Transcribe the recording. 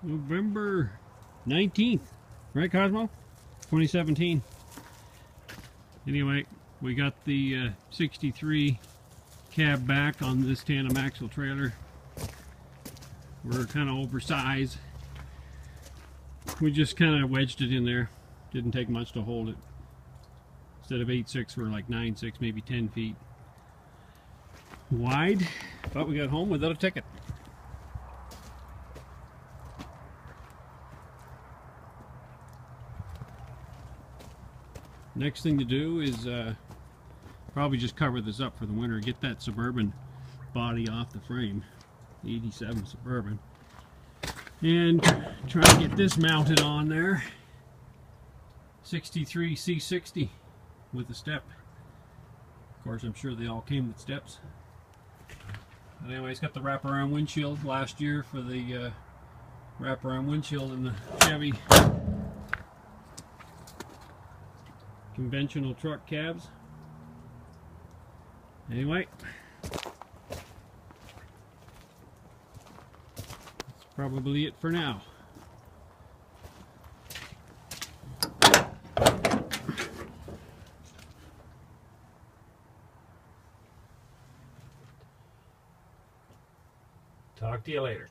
November 19th, right, Cosmo? 2017. Anyway, we got the 63 cab back on this tandem axle trailer. We're kind of oversized. We just kind of wedged it in there. Didn't take much to hold it. Instead of 8.6, we're like 9.6, maybe 10 feet wide. But we got home without a ticket. Next thing to do is probably just cover this up for the winter. Get that Suburban body off the frame, the 87 Suburban, and try to get this mounted on there. 63 C60 with a step. Of course, I'm sure they all came with steps. But anyway, it's got the wraparound windshield last year for the wraparound windshield in the Chevy conventional truck cabs. Anyway, that's probably it for now. Talk to you later.